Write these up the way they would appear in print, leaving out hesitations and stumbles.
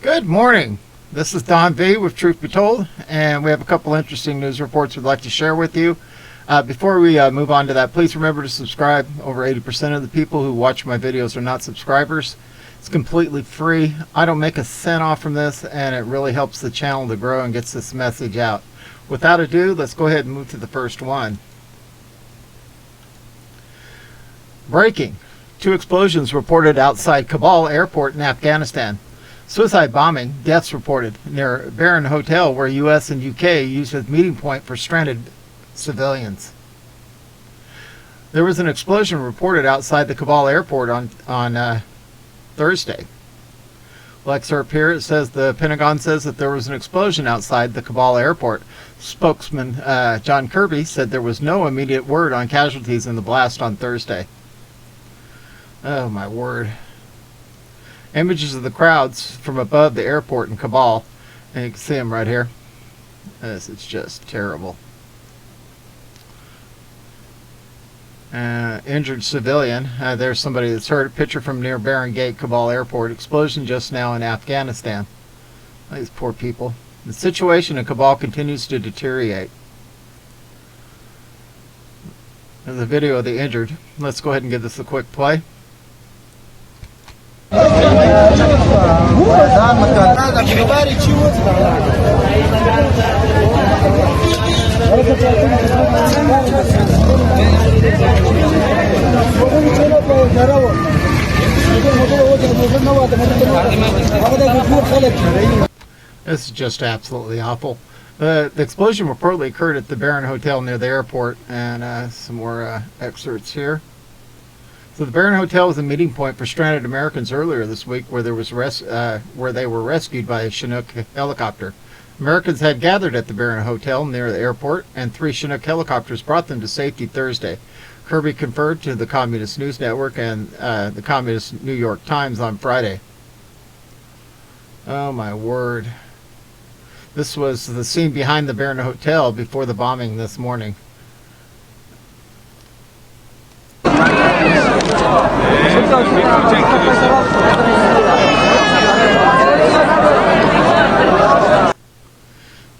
Good morning. This is Don V with Truth Be Told, and we have a couple interesting news reports we'd like to share with you. Before we move on to that, please remember to subscribe. Over 80% of the people who watch my videos are not subscribers. It's completely free. I don't make a cent off from this, and it really helps the channel to grow and gets this message out. Without ado, let's go ahead and move to the first one. Breaking. 2 explosions reported outside Kabul airport in Afghanistan. Suicide bombing, deaths reported near Berger Hotel, where U.S. and U.K. used as meeting point for stranded civilians. There was an explosion reported outside the Kabul airport on Thursday. Well, excerpt here, it says the Pentagon says that there was an explosion outside the Kabul airport. Spokesman John Kirby said there was no immediate word on casualties in the blast on Thursday. Oh my word. Images of the crowds from above the airport in Kabul, and you can see them right here. This is just terrible. Injured civilian. There's somebody that's hurt. A picture from near Berger Gate, Kabul airport. Explosion just now in Afghanistan. These poor people. The situation in Kabul continues to deteriorate. There's a video of the injured. Let's go ahead and give this a quick play. This is just absolutely awful. The explosion reportedly occurred at the Berger Hotel near the airport, and some more excerpts here. So the Berger Hotel was a meeting point for stranded Americans earlier this week, where they were rescued by a Chinook helicopter. Americans had gathered at the Berger Hotel near the airport, and 3 Chinook helicopters brought them to safety Thursday. Kirby conferred to the Communist News Network and the Communist New York Times on Friday. Oh my word. This was the scene behind the Berger Hotel before the bombing this morning.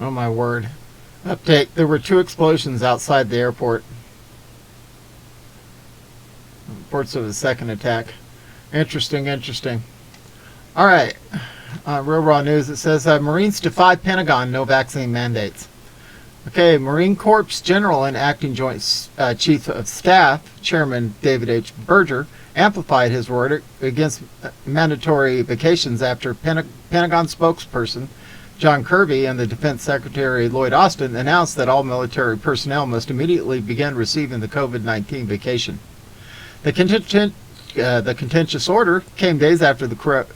Oh my word. Update. There were 2 explosions outside the airport. Reports of a second attack. Interesting. Alright. Real raw news. It says Marines defy Pentagon, no vaccine mandates. Okay, Marine Corps General and Acting Joint Chief of Staff, Chairman David H. Berger, amplified his word against mandatory vacations after Pentagon spokesperson John Kirby and the Defense Secretary Lloyd announced that all military personnel must immediately begin receiving the COVID-19 vacation. The contentious order came days after the corrupt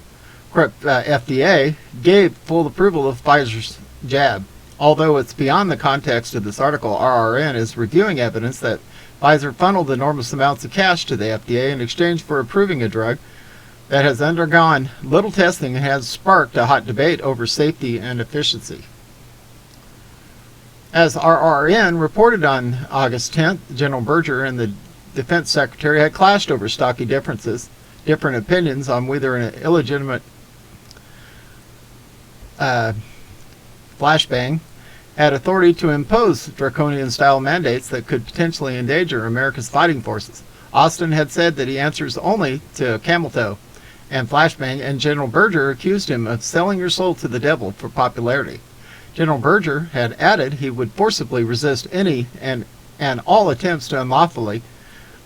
FDA gave full approval of Pfizer's jab. Although it's beyond the context of this article, RRN is reviewing evidence that Pfizer funneled enormous amounts of cash to the FDA in exchange for approving a drug that has undergone little testing and has sparked a hot debate over safety and efficiency. As RRN reported on August 10th, General Berger and the Defense Secretary had clashed over stocky different opinions on whether an illegitimate flashbang had authority to impose draconian-style mandates that could potentially endanger America's fighting forces. Austin had said that he answers only to camel toe and flashbang, and General Berger accused him of selling your soul to the devil for popularity. General Berger had added he would forcibly resist any and all attempts to unlawfully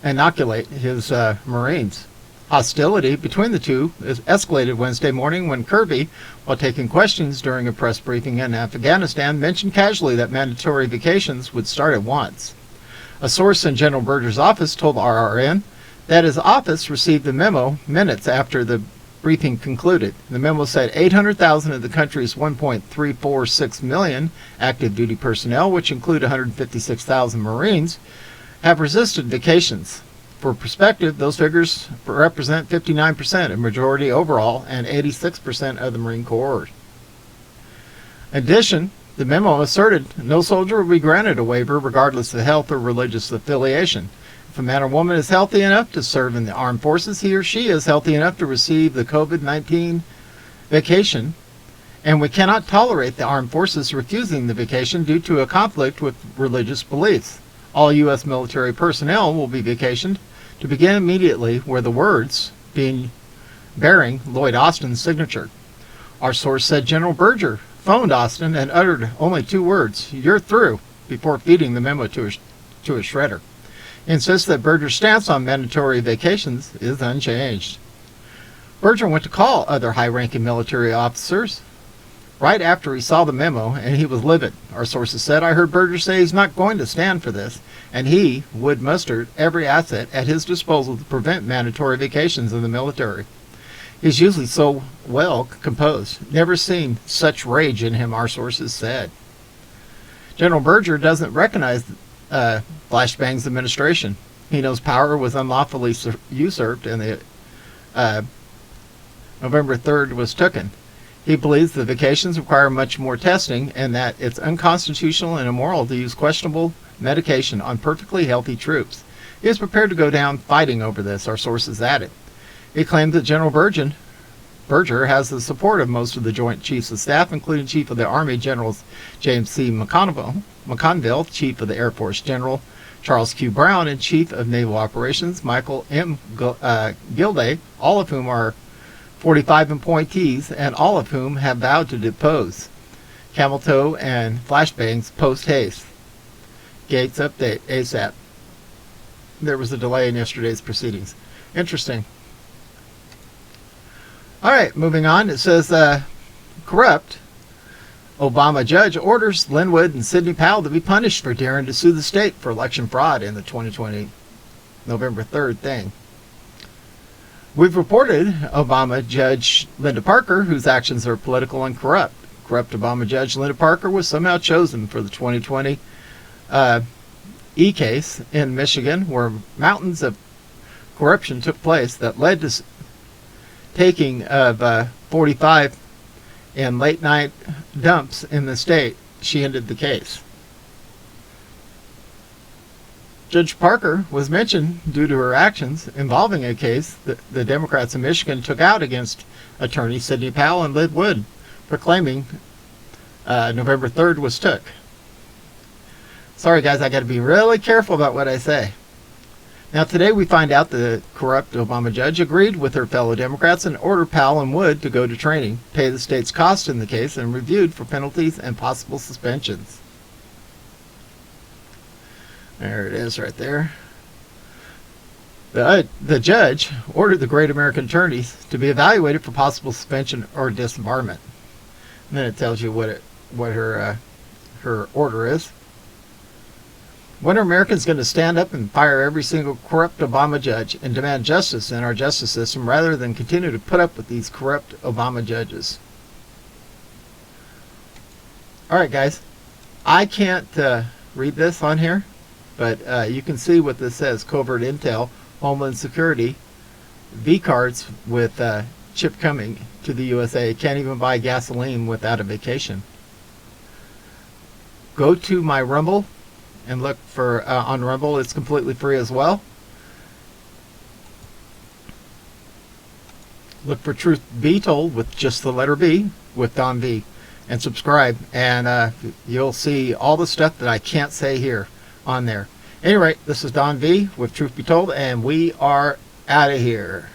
inoculate his Marines. Hostility between the two escalated Wednesday morning when Kirby, while taking questions during a press briefing in Afghanistan, mentioned casually that mandatory vacations would start at once. A source in General Berger's office told RRN that his office received the memo minutes after the briefing concluded. The memo said 800,000 of the country's 1.346 million active duty personnel, which include 156,000 Marines, have resisted vacations. For perspective, those figures represent 59% of majority overall and 86% of the Marine Corps. In addition, the memo asserted no soldier will be granted a waiver regardless of health or religious affiliation. If a man or woman is healthy enough to serve in the armed forces, he or she is healthy enough to receive the COVID-19 vacation And we cannot tolerate the armed forces refusing the vacation due to a conflict with religious beliefs. All U.S. military personnel will be vacationed to begin immediately, where the words bearing Lloyd Austin's signature. Our source said General Berger phoned Austin and uttered only 2 words, "You're through," before feeding the memo to a shredder. He insists that Berger's stance on mandatory vacations is unchanged. Berger went to call other high-ranking military officers right after he saw the memo, and he was livid. Our sources said, "I heard Berger say he's not going to stand for this, and he would muster every asset at his disposal to prevent mandatory vacations in the military. He's usually so well composed. Never seen such rage in him," our sources said. General Berger doesn't recognize Flashbang's administration. He knows power was unlawfully usurped and the November 3rd was taken. He believes the vacations require much more testing and that it's unconstitutional and immoral to use questionable medication on perfectly healthy troops. He is prepared to go down fighting over this, our sources added. He claimed that General Berger has the support of most of the Joint Chiefs of Staff, including Chief of the Army Generals James C. McConville, Chief of the Air Force General Charles Q. Brown, and Chief of Naval Operations Michael M. Gilday, all of whom are 45 appointees, and all of whom have vowed to depose Cameltoe and Flashbangs post haste. Gates update ASAP. There was a delay in yesterday's proceedings. Interesting. All right, moving on. It says corrupt Obama judge orders Linwood and Sidney Powell to be punished for daring to sue the state for election fraud in the 2020 November 3rd thing. We've reported Obama Judge Linda Parker, whose actions are political and corrupt. Corrupt Obama Judge Linda Parker was somehow chosen for the 2020 case in Michigan, where mountains of corruption took place that led to taking of 45 and late night dumps in the state. She ended the case. Judge Parker was mentioned due to her actions involving a case that the Democrats in Michigan took out against attorney Sidney Powell and Linwood, proclaiming November 3rd was took. Sorry guys, I got to be really careful about what I say. Now today we find out the corrupt Obama judge agreed with her fellow Democrats and ordered Powell and Wood to go to training, pay the state's cost in the case, and reviewed for penalties and possible suspensions. There it is right there. The judge ordered the great American attorneys to be evaluated for possible suspension or disbarment. And then it tells you what her order is. When are Americans going to stand up and fire every single corrupt Obama judge and demand justice in our justice system rather than continue to put up with these corrupt Obama judges? All right, guys. I can't read this on here, but you can see what this says. Covert Intel, Homeland Security, V-cards with chip coming to the USA. Can't even buy gasoline without a vacation. Go to my Rumble and look for on Rumble. It's completely free as well. Look for Truth Be Told with just the letter B with Don V, and subscribe, and you'll see all the stuff that I can't say here on there. Anyway, this is Don V with Truth Be Told, and we are out of here.